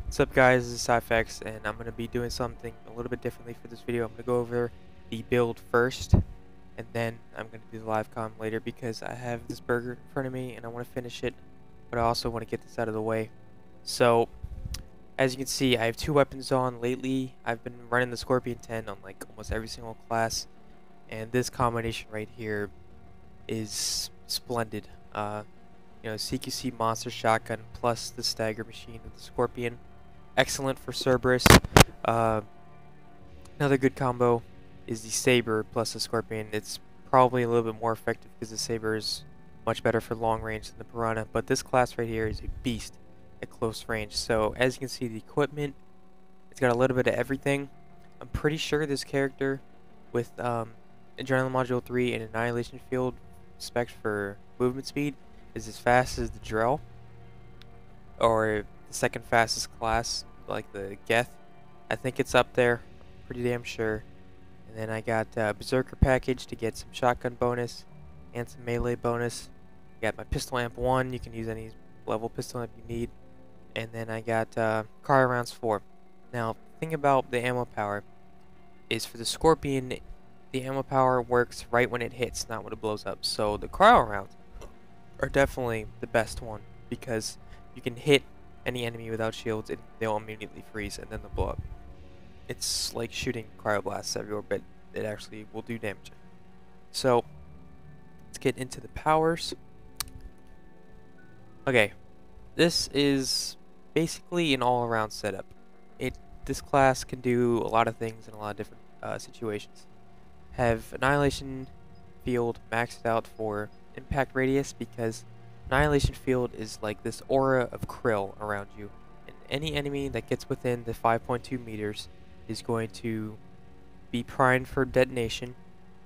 What's up guys, this is Cyphex and I'm going to be doing something a little bit differently for this video. I'm going to go over the build first and then I'm going to do the live comm later because I have this burger in front of me and I want to finish it, but I also want to get this out of the way. So as you can see, I have two weapons on. Lately I've been running the Scorpion 10 on like almost every single class, and this combination right here is splendid. CQC monster shotgun plus the stagger machine of the Scorpion. Excellent for Cerberus. Uh, Another good combo is the Saber plus the Scorpion. It's probably a little bit more effective because the Saber is much better for long range than the Piranha, but this class right here is a beast at close range. So as you can see, the equipment, it's got a little bit of everything. I'm pretty sure this character with Adrenaline Module 3 and Annihilation Field specs for movement speed is as fast as the Drell, or the second fastest class, like the Geth. I think it's up there, pretty damn sure. And then I got Berserker package to get some shotgun bonus and some melee bonus. I got my pistol amp 1, you can use any level pistol amp you need. And then I got cryo rounds 4. Now, the thing about the ammo power is for the Scorpion, the ammo power works right when it hits, not when it blows up. So the cryo rounds are definitely the best one because you can hit any enemy without shields and they'll immediately freeze and then they'll blow up. It's like shooting cryoblasts everywhere, but it actually will do damage. So let's get into the powers. Okay, this is basically an all-around setup. This class can do a lot of things in a lot of different situations. Have Annihilation Field maxed out for impact radius because Annihilation Field is like this aura of krill around you, and any enemy that gets within the 5.2 meters is going to be primed for detonation,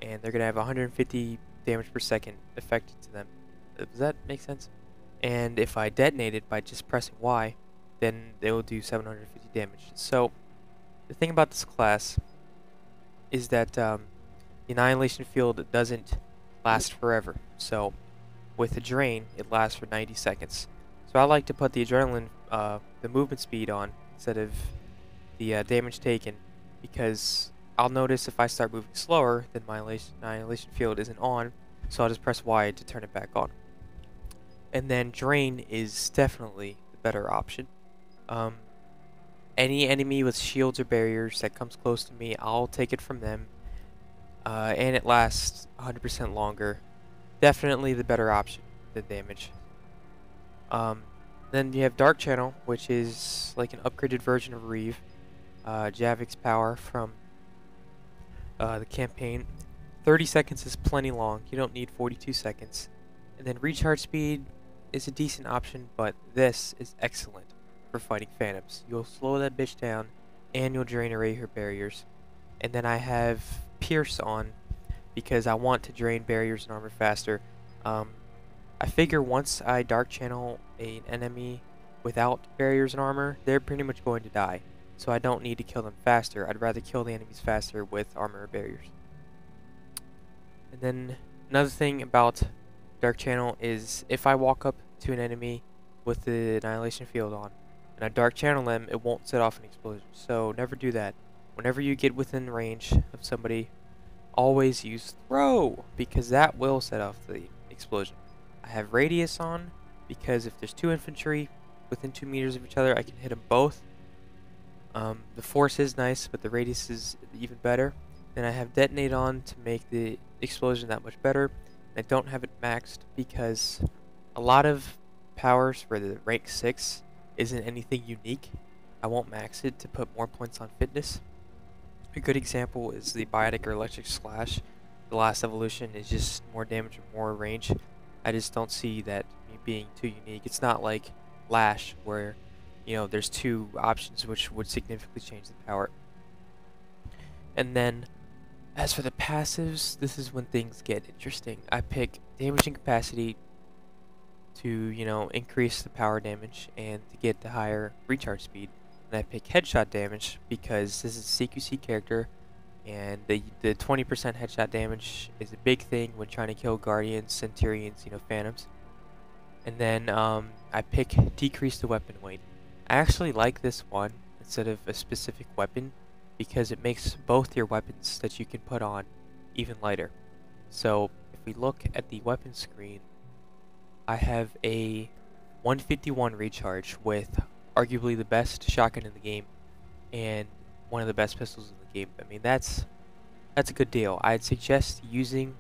and they're going to have 150 damage per second affected to them. Does that make sense? And if I detonate it by just pressing Y, then they will do 750 damage. So the thing about this class is that the Annihilation Field doesn't last forever. So with the Drain, it lasts for 90 seconds. So I like to put the Adrenaline, the movement speed on instead of the damage taken, because I'll notice if I start moving slower, then my Annihilation Field isn't on, so I'll just press Y to turn it back on. And then Drain is definitely the better option. Any enemy with shields or barriers that comes close to me, I'll take it from them, and it lasts 100% longer. Definitely the better option than damage. Then you have Dark Channel, which is like an upgraded version of Reeve. Javik's power from the campaign. 30 seconds is plenty long. You don't need 42 seconds. And then recharge speed is a decent option, but this is excellent for fighting phantoms. You'll slow that bitch down, and you'll drain array her barriers. And then I have Pierce on because I want to drain barriers and armor faster. I figure once I dark channel an enemy without barriers and armor, they're pretty much going to die. So I don't need to kill them faster. I'd rather kill the enemies faster with armor or barriers. And then another thing about Dark Channel is if I walk up to an enemy with the Annihilation Field on and I Dark Channel them, it won't set off an explosion. So never do that. Whenever you get within range of somebody, always use Throw, because that will set off the explosion. I have Radius on because if there's two infantry within 2 meters of each other, I can hit them both. The Force is nice, but the Radius is even better. Then I have Detonate on to make the explosion that much better. I don't have it maxed because a lot of powers for the rank 6 isn't anything unique. I won't max it to put more points on fitness. A good example is the Biotic or Electric Slash. The last evolution is just more damage or more range. I just don't see that being too unique. It's not like Lash where, you know, there's two options which would significantly change the power. And then as for the passives, this is when things get interesting. I pick damaging capacity to, you know, increase the power damage and to get the higher recharge speed. And I pick headshot damage because this is a CQC character, and the 20% headshot damage is a big thing when trying to kill Guardians, Centurions, you know, Phantoms. And then I pick decrease the weapon weight. I actually like this one instead of a specific weapon because it makes both your weapons that you can put on even lighter. So if we look at the weapon screen, I have a 151 recharge with arguably the best shotgun in the game and one of the best pistols in the game. I mean, that's a good deal. I'd suggest using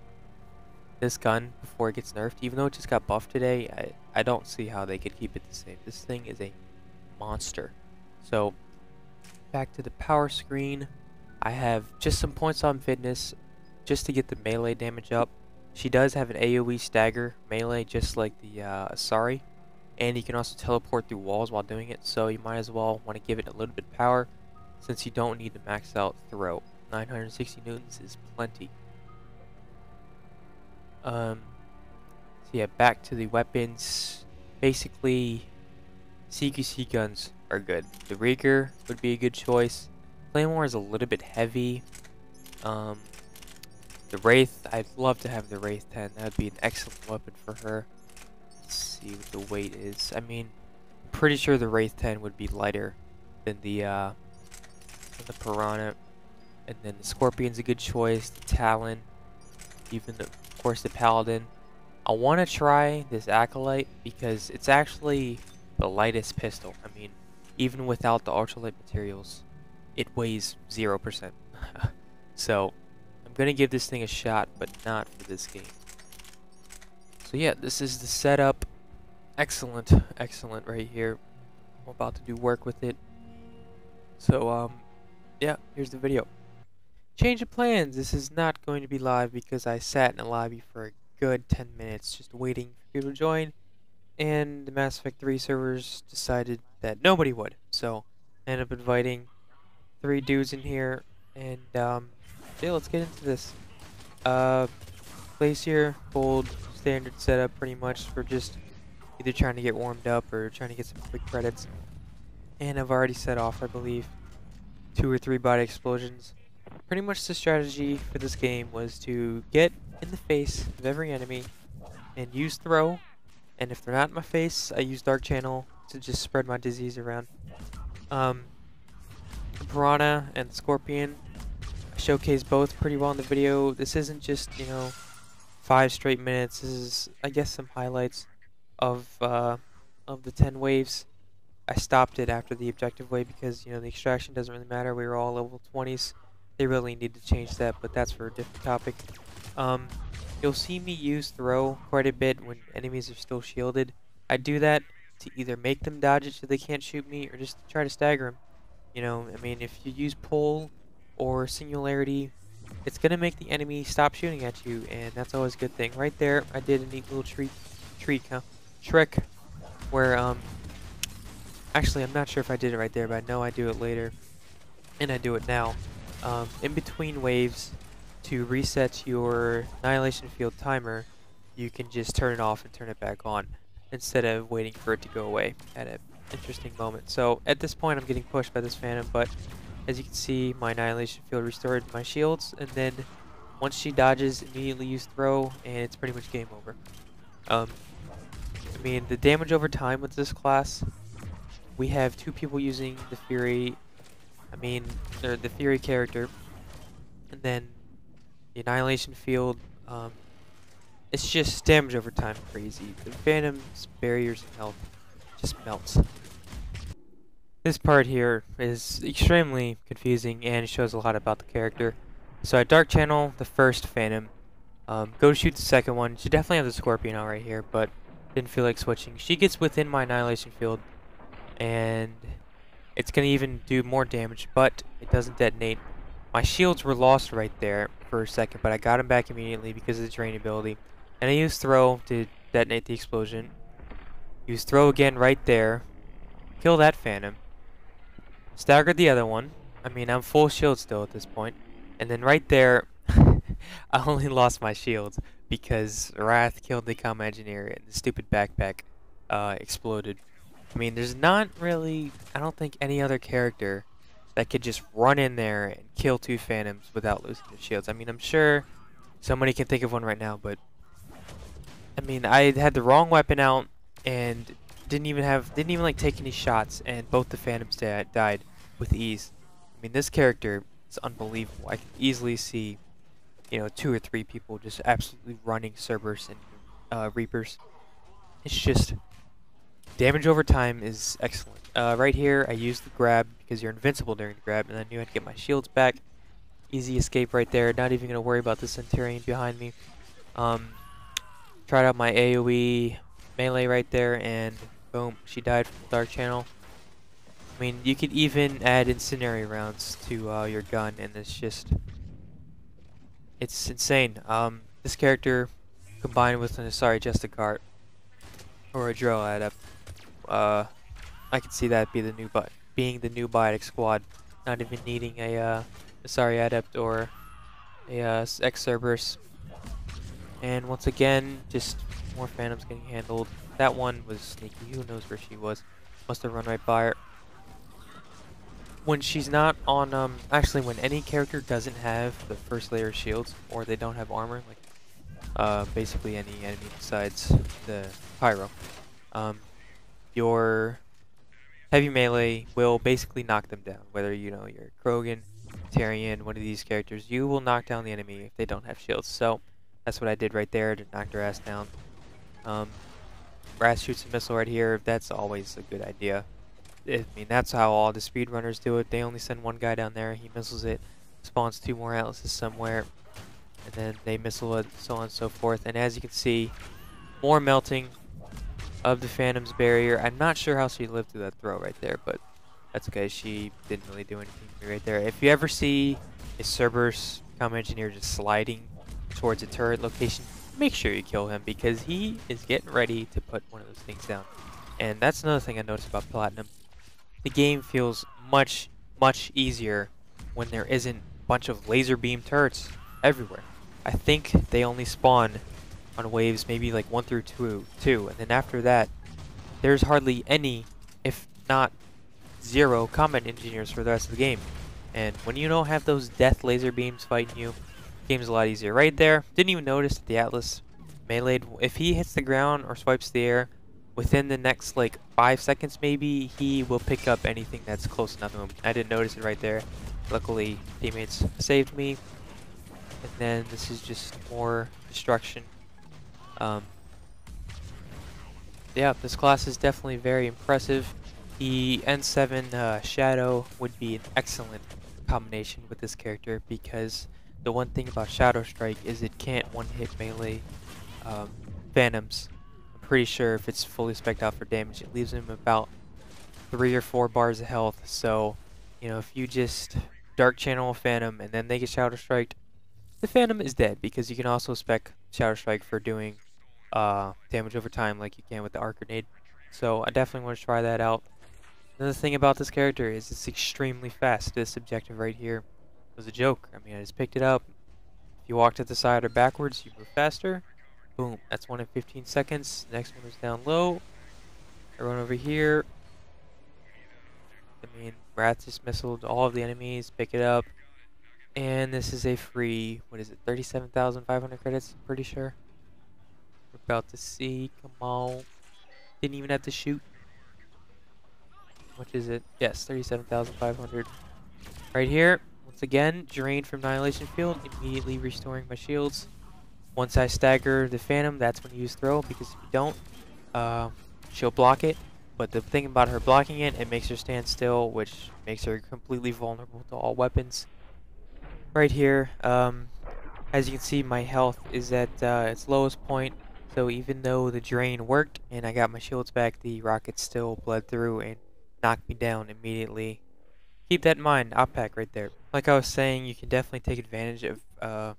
this gun before it gets nerfed. Even though it just got buffed today, I don't see how they could keep it the same. This thing is a monster. So back to the power screen, I have just some points on fitness just to get the melee damage up. She does have an AoE stagger melee just like the Asari, and you can also teleport through walls while doing it, so you might as well want to give it a little bit of power since you don't need to max out throw. 960 newtons is plenty. So yeah, back to the weapons. Basically, CQC guns are good. The Rieger would be a good choice. Claymore is a little bit heavy. The Wraith, I'd love to have the Wraith 10. That would be an excellent weapon for her. Let's see what the weight is. I mean, I'm pretty sure the Wraith 10 would be lighter than the Piranha. And then the Scorpion's a good choice. The Talon, even the, of course the Paladin. I want to try this Acolyte because it's actually the lightest pistol. I mean, even without the ultralight materials, it weighs 0%. So I'm gonna give this thing a shot, but not for this game. So yeah, this is the setup. Excellent, excellent right here. I'm about to do work with it. So yeah, here's the video. Change of plans. This is not going to be live because I sat in a lobby for a good 10 minutes just waiting for people to join, and the Mass Effect 3 servers decided that nobody would. So I ended up inviting 3 dudes in here, and yeah, let's get into this. Glacier, gold, standard setup pretty much for just either trying to get warmed up or trying to get some quick credits. And I've already set off, I believe, 2 or 3 body explosions. Pretty much the strategy for this game was to get in the face of every enemy and use throw, and if they're not in my face, I use Dark Channel to just spread my disease around. The Piranha and the Scorpion, I showcased both pretty well in the video. This isn't just, you know, 5 straight minutes. This is, I guess, some highlights of the 10 waves. I stopped it after the objective wave because, you know, the extraction doesn't really matter. We were all level 20s. They really need to change that, but that's for a different topic. You'll see me use throw quite a bit when enemies are still shielded. I do that to either make them dodge it so they can't shoot me, or just try to stagger them. You know, I mean, if you use pull or singularity, it's gonna make the enemy stop shooting at you, and that's always a good thing. Right there, I did a neat little trick where actually I'm not sure if I did it right there, but I know I do it later, and I do it now. In between waves, to reset your Annihilation Field timer, you can just turn it off and turn it back on instead of waiting for it to go away at an interesting moment. So at this point I'm getting pushed by this Phantom, but as you can see, my Annihilation Field restored my shields, and then once she dodges, immediately use throw, and it's pretty much game over. I mean, the damage over time with this class, we have 2 people using the Fury, or the Fury character, and then the Annihilation Field, it's just damage over time crazy. The Phantom's barriers and health just melts. This part here is extremely confusing and it shows a lot about the character. So I Dark Channel the first Phantom, go to shoot the second one. She definitely have the Scorpion out right here, but didn't feel like switching. She gets within my Annihilation Field, and it's gonna even do more damage, but it doesn't detonate. My shields were lost right there for a second, but I got them back immediately because of the drain ability. And I used throw to detonate the explosion. Use throw again right there. Kill that Phantom. Staggered the other one. I mean, I'm full shield still at this point. And then right there, I only lost my shields because Wrath killed the Combat Engineer and the stupid backpack exploded. I mean, there's not really, I don't think, any other character that could just run in there and kill 2 Phantoms without losing their shields. I mean, I'm sure somebody can think of one right now, but I mean, I had the wrong weapon out and didn't even like take any shots, and both the Phantoms died with ease. I mean, this character is unbelievable. I can easily see, 2 or 3 people just absolutely running Cerberus and Reapers. It's just damage over time is excellent. Right here, I used the grab because you're invincible during the grab, and I knew I'd get my shields back. Easy escape right there. Not even gonna worry about the Centurion behind me. Tried out my AoE melee right there, and boom, she died from the Dark Channel. I mean, you could even add incendiary rounds to your gun, and it's insane. This character combined with an Asari Justicar or a Drill Adept, I could see that being the new Biotic squad, not even needing a Asari Adept or a ex-Cerberus. And once again, just more Phantoms getting handled. That one was sneaky. Who knows where she was? Must have run right by her. When she's not on, actually, when any character doesn't have the first layer of shields, or they don't have armor, like, basically any enemy besides the Pyro, your heavy melee will basically knock them down. Whether, you're Krogan, Tarion, one of these characters, you will knock down the enemy if they don't have shields. So, that's what I did right there to knock their ass down. Raz shoots a missile right here. That's always a good idea. I mean, that's how all the speedrunners do it. They only send one guy down there. He missiles it, spawns 2 more Atlases somewhere, and then they missile it, so on and so forth. And as you can see, more melting of the Phantom's barrier. I'm not sure how she lived through that throw right there, but that's okay. She didn't really do anything to me right there. If you ever see a Cerberus Comm Engineer just sliding towards a turret location, make sure you kill him, because he is getting ready to put one of those things down. And that's another thing I noticed about Platinum. The game feels much, much easier when there isn't a bunch of laser beam turrets everywhere. I think they only spawn on waves maybe like 1 through 2, and then after that, there's hardly any, if not 0, combat engineers for the rest of the game. And when you don't have those death laser beams fighting you, the game's a lot easier. Right there, didn't even notice that the Atlas meleeed. If he hits the ground or swipes the air, within the next like 5 seconds maybe, he will pick up anything that's close enough to him. I didn't notice it right there. Luckily, teammates saved me. And then this is just more destruction. Yeah, this class is definitely very impressive. The N7 Shadow would be an excellent combination with this character, because the one thing about Shadow Strike is it can't one-hit melee Phantoms. Pretty sure if it's fully spec'd out for damage, it leaves him about 3 or 4 bars of health. So, if you just Dark Channel a Phantom and then they get Shadow Striked, the Phantom is dead, because you can also spec Shadow Strike for doing damage over time like you can with the Arc Grenade. So I definitely want to try that out. Another thing about this character is it's extremely fast. This objective right here was a joke. I mean, I just picked it up. If you walk to the side or backwards, you move faster. Boom, that's 1 in 15 seconds. Next one is down low. I run over here. I mean, Wrath just missiled all of the enemies. Pick it up. And this is a free, what is it, 37,500 credits, I'm pretty sure. We're about to see, come on. Didn't even have to shoot. What is it? Yes, 37,500. Right here, once again, drained from Annihilation Field, immediately restoring my shields. Once I stagger the Phantom, that's when you use throw, because if you don't, she'll block it. But the thing about her blocking it, it makes her stand still, which makes her completely vulnerable to all weapons. Right here, as you can see, my health is at its lowest point. So even though the drain worked and I got my shields back, the rockets still bled through and knocked me down immediately. Keep that in mind, op pack right there. Like I was saying, you can definitely take advantage of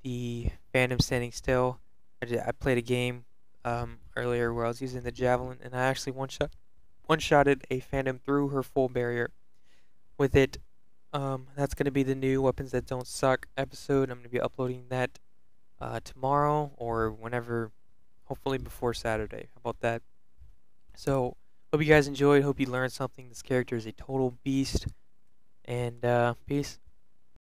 the Phantom standing still. I played a game earlier where I was using the Javelin, and I actually one-shotted a Phantom through her full barrier with it. That's going to be the new Weapons That Don't Suck episode. I'm going to be uploading that tomorrow or whenever, hopefully before Saturday. How about that? So, hope you guys enjoyed. Hope you learned something. This character is a total beast. And peace.